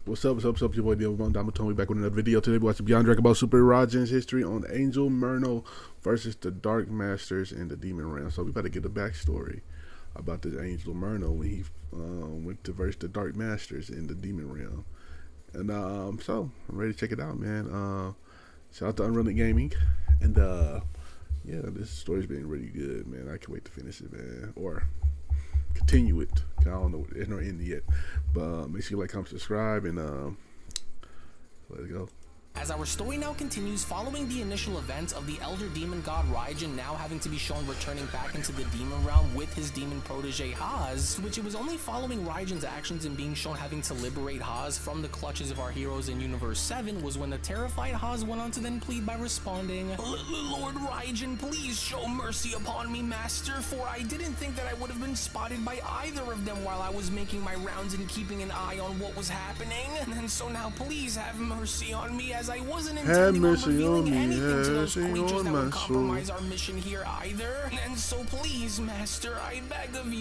What's up, your boy Domuto, back with another video. Today we're watching Beyond Dragon Ball Super Raijins history on Angel Merno versus the Dark Masters in the Demon Realm. So we better get the backstory about this Angel Merno when he went to verse the Dark Masters in the Demon Realm. And so I'm ready to check it out, man. Shout out to UnrealEntGaming. And yeah, this story's been really good, man. I can't wait to finish it, man. Or continue it. I don't know, it's not ended yet. But make sure you like, comment, subscribe, and let's go. As our story now continues, following the initial events of the elder demon god Raijin now having to be shown returning back into the demon realm with his demon protege Haas, which it was only following Raijin's actions and being shown having to liberate Haas from the clutches of our heroes in Universe 7 was when the terrified Haas went on to then plead by responding, Lord Raijin, please show mercy upon me, master, for I didn't think that I would have been spotted by either of them while I was making my rounds and keeping an eye on what was happening, and so now please have mercy on me, as I wasn't intending on revealing anything to those creatures that would compromise our mission here either. And so please, master, I beg of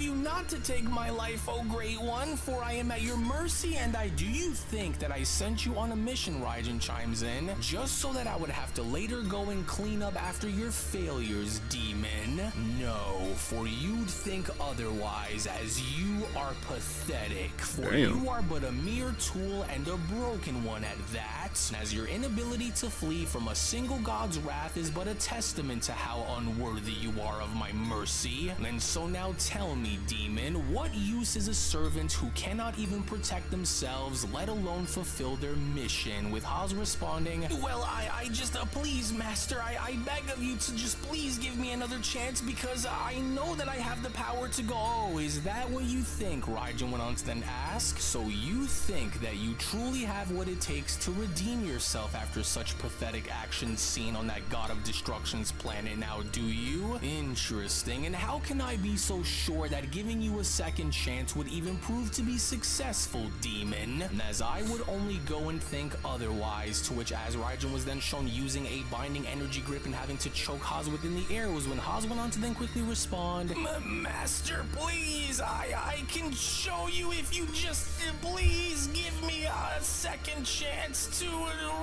you not to take my life, oh great one, for I am at your mercy, and do you think that I sent you on a mission, Raijin chimes in, just so that I would have to later go and clean up after your failures, demon? No, for you'd think otherwise, as you are pathetic, for you are but a mere tool and a broken one at that, as your inability to flee from a single god's wrath is but a testament to how unworthy you are of my mercy. And so now tell me, demon, what use is a servant who cannot even protect themselves, let alone fulfill their mission? With Haas responding, well, I just, please, master, I beg of you to just please give me another chance, because I know that I have the power to go. Oh, is that what you think? Raijin went on to then ask, so you think that you truly have what it takes to redeem yourself after such pathetic actions seen on that God of Destruction's planet now, do you? Interesting, and how can I be so sure that giving you a second chance would even prove to be successful, demon? And as I would only go and think otherwise, to which as Raijin was then shown using a binding energy grip and having to choke Haas within the air was when Haas went on to then quickly respond, Master, please, I can show you if you just please give me a second chance to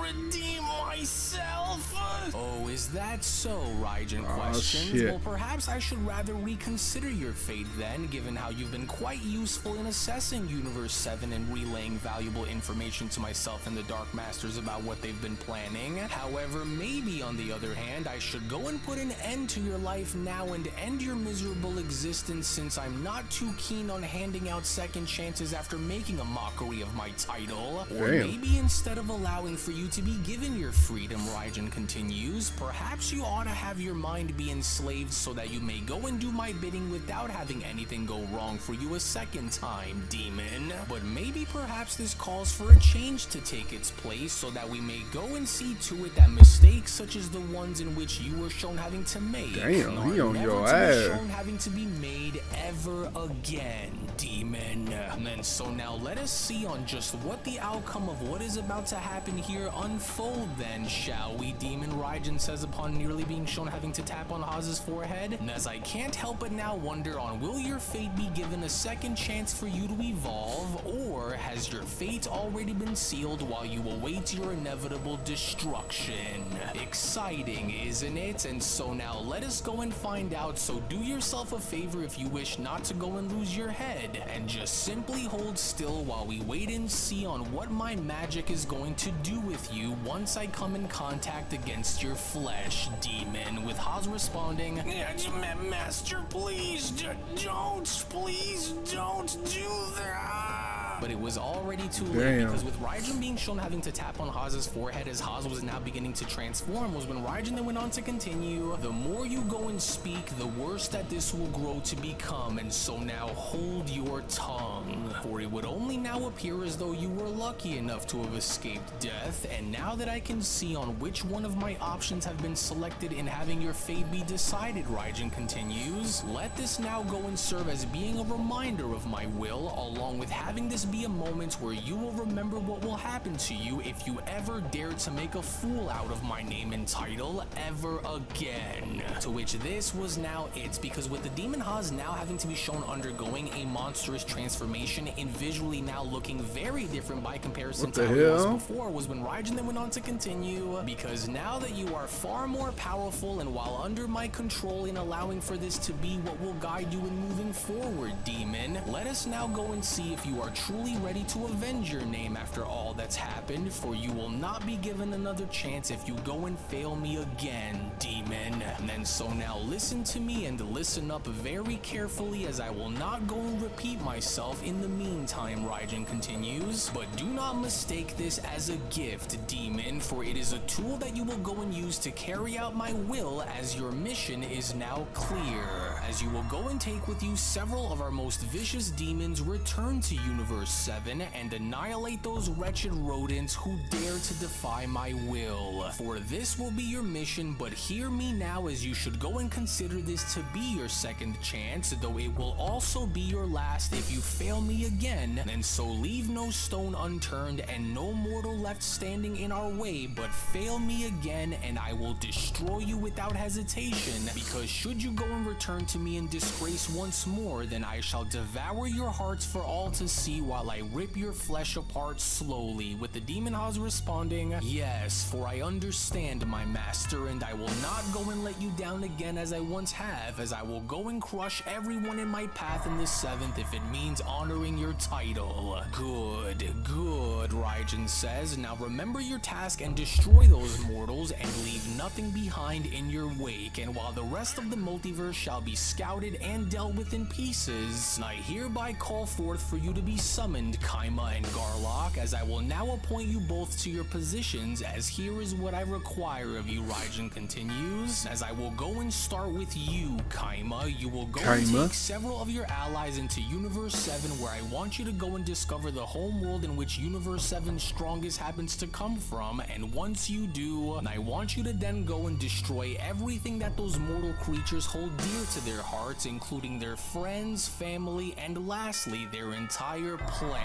redeem myself. Oh, is that so? Raijin questions. Well, perhaps I should rather reconsider your fate then, given how you've been quite useful in assessing Universe 7 and relaying valuable information to myself and the Dark Masters about what they've been planning. However, maybe on the other hand, I should go and put an end to your life now and end your miserable existence, since I'm not too keen on handing out second chances after making a mockery of my title. Or maybe instead of allowing for you to be given your freedom, Raijin continues, perhaps you ought to have your mind be enslaved so that you may go and do my bidding without having anything go wrong for you a second time, demon. But maybe perhaps this calls for a change to take its place, so that we may go and see to it that mistakes such as the ones in which you were shown having to make he on your ass, shown having to be made ever again, demon. And so now let us see on just what the outcome of what is about to happen here unfold then, shall we, demon? Raijin says upon nearly being shown having to tap on Haas's forehead. And as I can't help but now wonder on, will your fate be given a second chance for you to evolve, or has your fate already been sealed while you await your inevitable destruction? Exciting, isn't it? And so now let us go and find out, so do yourself a favor if you wish not to go and lose your head, and just simply hold still while we wait and see on what my magic is going to do with you once I come in contact against your flesh, demon. With Haas responding, Master, please don't do that. But it was already too late, because with Raijin being shown having to tap on Haas's forehead as Haas was now beginning to transform was when Raijin then went on to continue, the more you go and speak, the worse that this will grow to become, and so now hold your tongue, for it would only now appear as though you were lucky enough to have escaped death, and now that I can see on which one of my options have been selected in having your fate be decided, Raijin continues, let this now go and serve as being a reminder of my will, along with having this be a moment where you will remember what will happen to you if you ever dare to make a fool out of my name and title ever again. To which this was now it, because with the Demon Haas now having to be shown undergoing a monstrous transformation and visually now looking very different by comparison to how it was before, was when Raijin then went on to continue, because now that you are far more powerful and while under my control in allowing for this to be what will guide you in moving forward, Demon, let us now go and see if you are truly ready to avenge your name after all that's happened, for you will not be given another chance if you go and fail me again, Demon. And so now listen to me and listen up very carefully, as I will not go and repeat myself in the meantime, Raijin continues, but do not mistake this as a gift, Demon, for it is a tool that you will go and use to carry out my will, as your mission is now clear. As you will go and take with you several of our most vicious demons, return to Universe 7 and annihilate those wretched rodents who dare to defy my will. For this will be your mission, but hear me now, as you should go and consider this to be your second chance, though it will also be your last if you fail me again, and so leave no stone unturned and no mortal left standing in our way, but fail me again and I will destroy you without hesitation, because should you go and return to me in disgrace once more, then I shall devour your hearts for all to see while I rip your flesh apart slowly, with the Demon Haas responding, yes, for I understand, my master, and I will not go and let you down again as I once have, as I will go and crush everyone in my path in the 7th if it means honoring your title. Good, Raijin says. Now remember your task and destroy those mortals and leave nothing behind in your wake, and while the rest of the multiverse shall be scouted and dealt with in pieces, I hereby call forth for you to be summoned, Kaima and Garlock, as I will now appoint you both to your positions, as here is what I require of you, Raijin continues, as I will go and start with you, Kaima. You will go and take several of your allies into Universe 7, where I want you to go and discover the home world in which Universe 7's strongest happens to come from, and once you do, I want you to then go and destroy everything that those mortal creatures hold dear to their hearts, including their friends, family, and lastly, their entire planet.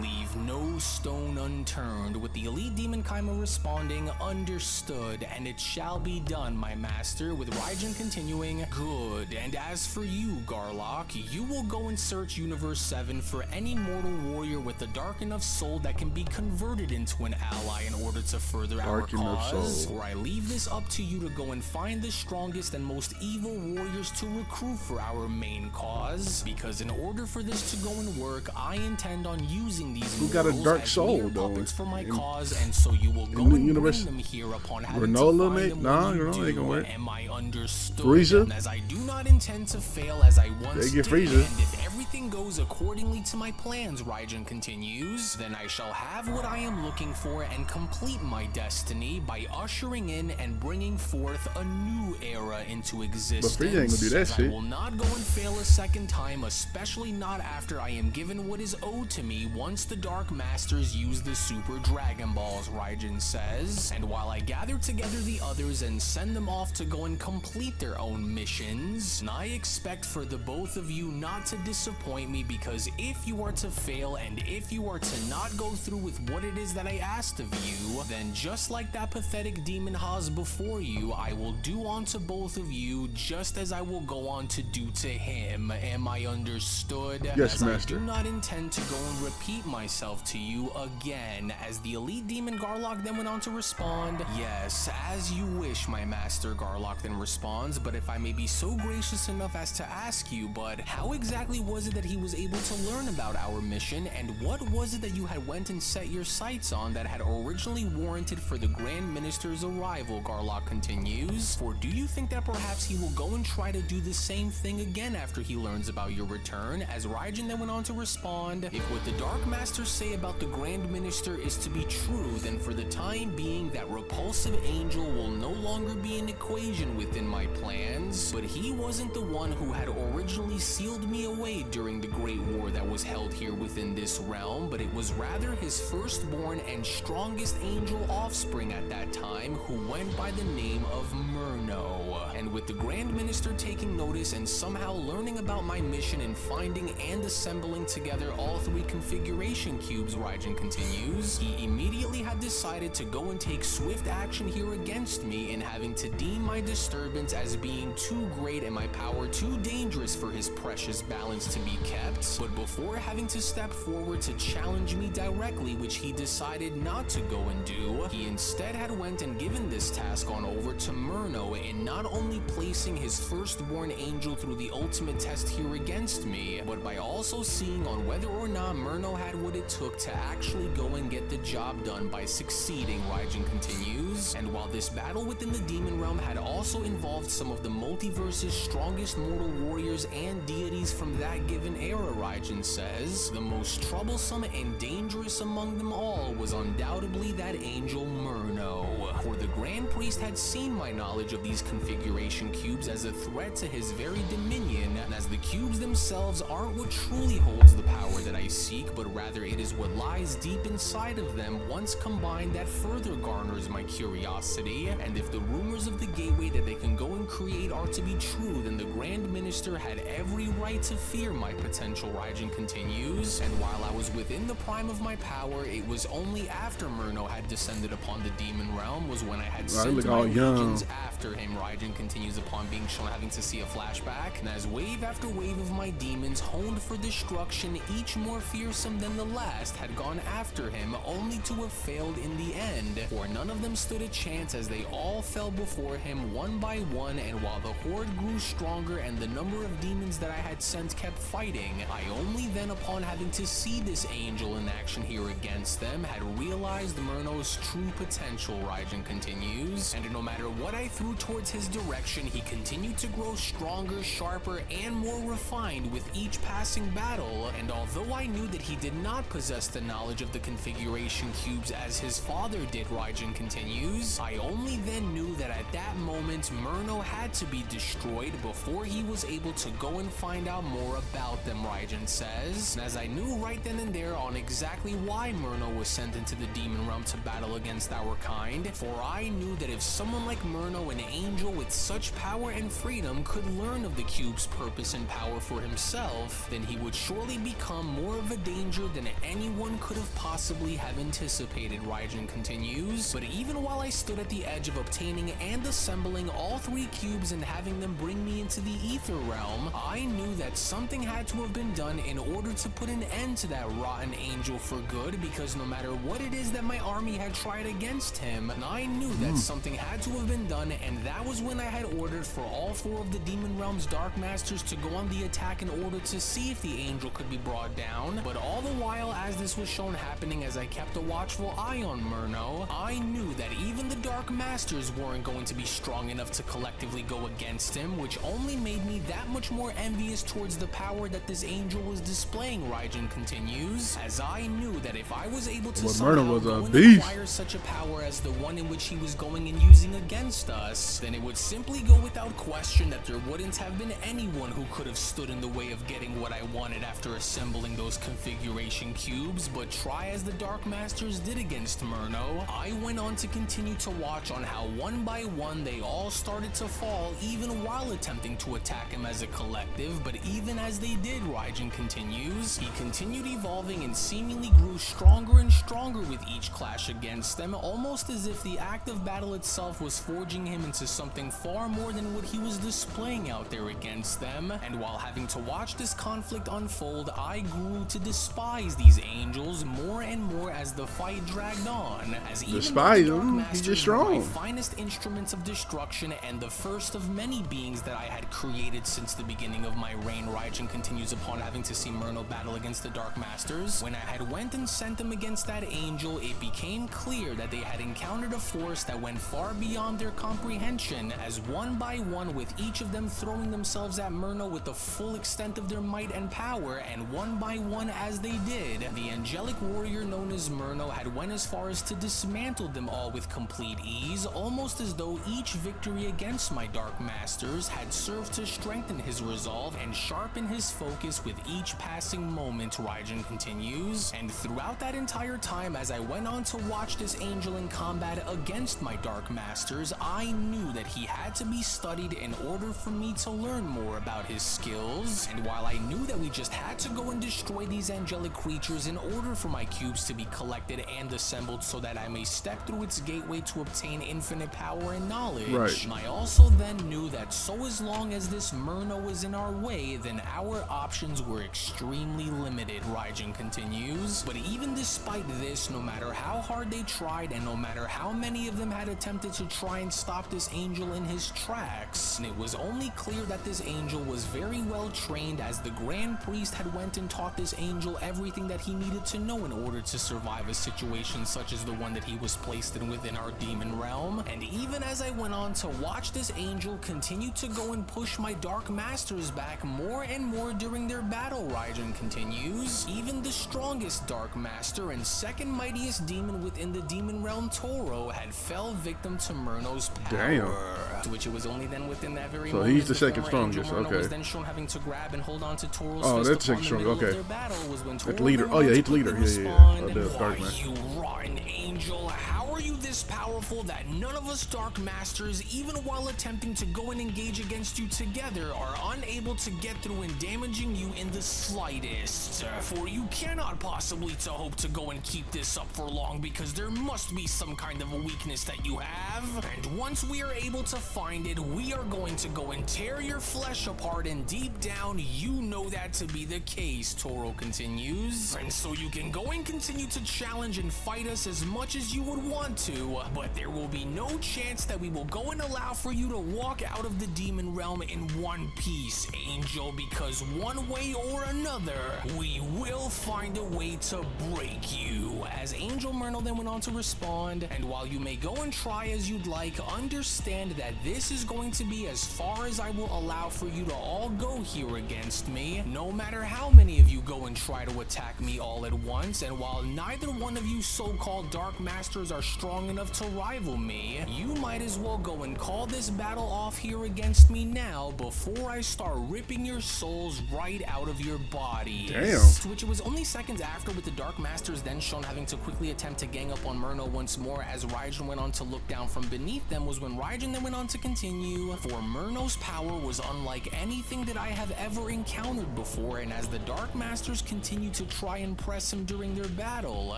Leave no stone unturned, with the elite demon Kaima responding, understood, and it shall be done, my master, with Raijin continuing, good, and as for you, Garlock, you will go and search Universe 7 for any mortal warrior with a dark enough soul that can be converted into an ally in order to further our cause, or I leave this up to you to go and find the strongest and most evil warriors to recruit for our main cause, because in order for this to go and work, I intend on using these mortals as mere puppets for my cause, and so you will go and bring them here upon having to find them when you do. Am I understood? And as I do not intend to fail as I once did, and if everything goes accordingly to my plans, Raijin continues, then I shall have what I am looking for and complete my destiny by ushering in and bringing forth a new era into existence. But Frieza ain't gonna do that shit. I will not go and fail a second time, especially not after I am given what is owed to me once the Dark Masters use the Super Dragon Balls, Raijin says, and while I gather together the others and send them off to go and complete their own missions, I expect for the both of you not to disappoint me, because if you are to fail and if you are to not go through with what it is that I asked of you, then just like that pathetic Demon Haas before you, I will do unto both of you just as I will go on to do to him. Am I understood? Yes, as master. I do not intend to go and repeat myself to you again, as the elite demon Garlock then went on to respond, yes, as you wish, my master, Garlock then responds, but if I may be so gracious enough as to ask you, but how exactly was it that he was able to learn about our mission, and what was it that you had went and set your sights on that had originally warranted for the Grand Minister's arrival, Garlock continues, for do you think that perhaps he will go and try to do the same thing again after he learns about your return? As Raijin then went on to respond, if what the Dark Masters say about the Grand Minister is to be true, then for the time being that repulsive angel will no longer be an equation within my plans, but he wasn't the one who had originally sealed me away during the Great War that was held here within this realm, but it was rather his firstborn and strongest angel offspring at that time, who went by the name of Merno. And with the Grand Minister taking notice and somehow learning about my mission in finding and assembling together all 3 configuration cubes, Raijin continues, he immediately had decided to go and take swift action here against me in having to deem my disturbance as being too great and my power too dangerous for his precious balance to be kept. But before having to step forward to challenge me directly, which he decided not to go and do, he instead had went and given this task on over to Merno in not only placing his firstborn angel through the ultimate test here against me, but by also seeing on whether or not Merno had what it took to actually go and get the job done by succeeding, Raijin continues. And while this battle within the demon realm had also involved some of the multiverse's strongest mortal warriors and deities from that given era, Raijin says, the most troublesome and dangerous among them all was undoubtedly that angel Merno. For the Grand Priest had seen my knowledge of these configuration cubes as a threat to his very dominion, and as the cubes themselves aren't what truly holds the power that I seek, but rather it is what lies deep inside of them once combined that further garners my curiosity. And if the rumors of the gateway that they can go and create are to be true, then the Grand Minister had every right to fear my potential, Raijin continues. And while I was within the prime of my power, it was only after Merno had descended upon the demon realm was when I had sent my legions after him, Raijin continues, upon being shown having to see a flashback. And as wave after wave of my demons honed for destruction, each more fearsome than the last, had gone after him, only to have failed in the end. For none of them stood a chance, as they all fell before him one by one. And while the horde grew stronger and the number of demons that I had sent kept fighting, I only then, upon having to see this angel in action here against them, had realized Merno's true potential, Raijin continues. And no matter what I threw towards his direction, he continued to grow stronger, sharper, and more refined with each passing battle. And although I knew that he did not possess the knowledge of the configuration cubes as his father did, Raijin continues, I only then knew that at that moment Merno had to be destroyed before he was able to go and find out more about them, Raijin says. And as I knew right then and there on exactly why Merno was sent into the demon realm to battle against our kind, for I knew that if someone like Merno, an angel with such power and freedom, could learn of the cube's purpose and power for himself, then he would surely become more of a danger than anyone could have possibly have anticipated, Raijin continues. But even while I stood at the edge of obtaining and assembling all 3 cubes and having them bring me into the ether realm, I knew that something had to have been done in order to put an end to that rotten angel for good, because no matter what it is that my army had tried against him, I knew that something had to have been done. And that was when I had ordered for all 4 of the demon realm's dark masters to go on the attack in order to see if the angel could be brought down. But all the while as this was shown happening, as I kept a watchful eye on Merno, I knew that even the dark masters weren't going to be strong enough to collectively go against him, which only made me that much more envious towards the power that this angel was displaying, Raijin continues, as I knew that if I was able to somehow go and acquire such a power as the one in which he was going and using against us, then it would simply go without question that there wouldn't have been anyone who could have stood in the way of getting what I wanted after assembling those configuration cubes. But try as the Dark Masters did against Merno, I went on to continue to watch on how one by one they all started to fall, even while attempting to attack him as a collective. But even as they did, Raijin continues, he continued evolving and seemingly grew stronger and stronger with each clash against them, almost as if the act of battle itself was forging him into something far more than what he was displaying out there against them. And while having to watch this conflict unfold, I grew to despise these angels more and more as the fight dragged on, as even despise the Dark him, Masters he's just were strong. my finest instruments of destruction and the first of many beings that I had created since the beginning of my reign, Raijin continues, upon having to see Merno battle against the Dark Masters. When I had went and sent them against that angel, it became clear that they had encountered a force that went far beyond their comprehension, as one by one, with each of them throwing themselves at Merno with the full extent of their might and power, and one by one as they did, the angelic warrior known as Merno had went as far as to dismantle them all with complete ease, almost as though each victory against my Dark Masters had served to strengthen his resolve and sharpen his focus with each passing moment, Raijin continues. And Throughout that entire time, as I went on to watch this angel in combat against my Dark Masters, I knew that he had to be studied in order for me to learn more about his skills. And while I knew that we just had to go and destroy these angelic creatures in order for my cubes to be collected and assembled so that I may step through its gateway to obtain infinite power and knowledge, I also then knew that so as long as this Merno was in our way, then our options were extremely limited, Raijin continues. But even despite this, no matter how hard they tried and no matter how many of them had attempted to try and stop this angel in his tracks, it was only clear that this angel was very well trained, as the Grand Priest had went and taught this angel everything that he needed to know in order to survive a situation such as the one that he was placed in within our demon realm. And even as I went on to watch this angel continue to go and push my Dark Masters back more and more during their battle, Raijin continues, even the strongest Dark Master and second mightiest demon within the demon realm, Toro, had fell victim to Merno's power. Damn. To which it was only then within that very So moment he's the second former Angel strongest, Merno okay. was then shown having to grab and hold on to Toro's Oh, fist that's the upon second the middle strongest, of okay. their battle was when That's Toro leader. then Oh, yeah, went he's to leader. quickly Yeah, yeah, respond. yeah. The Why, Dark Man. you rotten angel, how are you this powerful that none of us Dark Masters, even while attempting to go and engage against you together, are unable to get through and damaging you in the slightest? For you cannot possibly to hope to go and keep this up for long, because there must be some kind of a weakness that you have. And once we are able to find it, we are going to go and tear your flesh apart, and deep down, you know that to be the case, Toro continues. And so you can go and continue to challenge and fight us as much as you would want to, but there will be no chance that we will go and allow for you to walk out of the demon realm in one piece, Angel, because one way or another, we will find a way to break you. As Angel Merno then went on to respond, and while you may go and try as you'd like, understand that this is going to be as far as I will allow for you to all go here against me, no matter how many of you go and try to attack me all at once. And while neither one of you so-called Dark Masters are strong enough to rival me, you might as well go and call this battle off here against me now before I start ripping your souls right out of your bodies. Damn. To which it was only seconds after, with the Dark Masters then shown having to quickly attempt to gang up on Merno once more, as Raijin went on to look down from beneath them, was when Raijin then went on to continue, for Merno's power was unlike anything that I have ever encountered before, and as the Dark Masters continued to try and press him during their battle,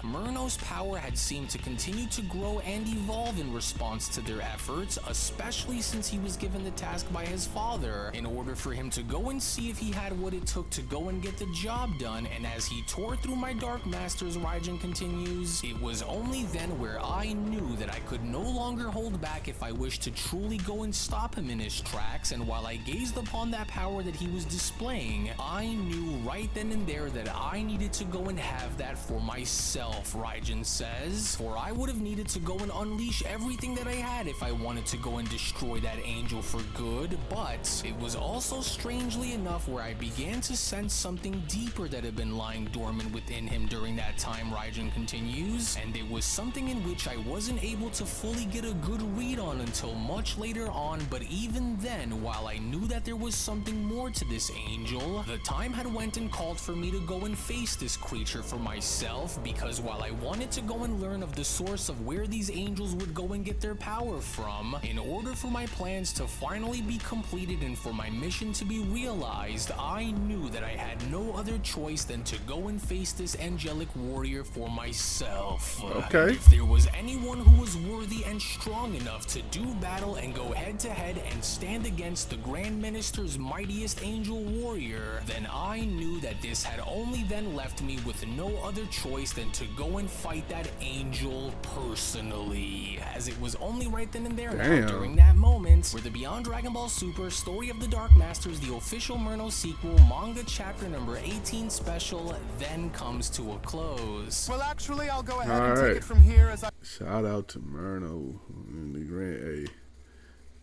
Merno's power had seemed to continue to grow and evolve in response to their efforts, especially since he was given the task by his father in order for him to go and see if he had what it took to go and get the job done. And as he tore through my Dark Masters, Raijin continues, it was only then where I knew that I could no longer hold back if I wished to truly go and stop him in his tracks. And while I gazed upon that power that he was displaying, I knew right then and there that I needed to go and have that for myself, Raijin says, for I would have needed to go and unleash everything that I had if I wanted to go and destroy that angel for good. But it was also strangely enough where I began to sense something deeper that had been lying dormant within him during that time, Raijin continues, and it was something in which I wasn't able to fully get a good read on until much later on. But even then, while I knew that there was something more to this angel, the time had went and called for me to go and face this creature for myself, because while I wanted to go and learn of the source of where these angels would go and get their power from, in order for my plans to finally be completed and for my mission to be realized, I knew that I had no other choice than to go and face this angelic warrior for myself. Okay. If there was anyone who was worthy and strong enough to do battle and go head to head and stand against the Grand Minister's mightiest angel warrior, then I knew that this had only then left me with no other choice than to go and fight that angel personally, as it was only right then and there now, during that moment, where the Beyond Dragon Ball Super Story of the Dark Masters, the official Merno sequel, manga chapter number 18 special, then comes to a close. Well, actually, I'll go ahead All and right. take it from here as I... Shout out to Merno and the Grand A.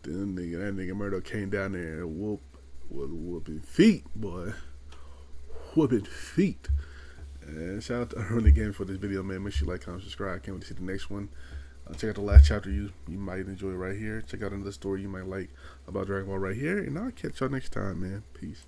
Then that nigga Merno came down there and was whooping feet, boy. Whooping feet. And shout out to UnrealEntGaming for this video, man. Make sure you like, comment, subscribe. Can't wait to see the next one. Check out the last chapter you might enjoy right here. Check out another story you might like about Dragon Ball right here. And I'll catch y'all next time, man. Peace.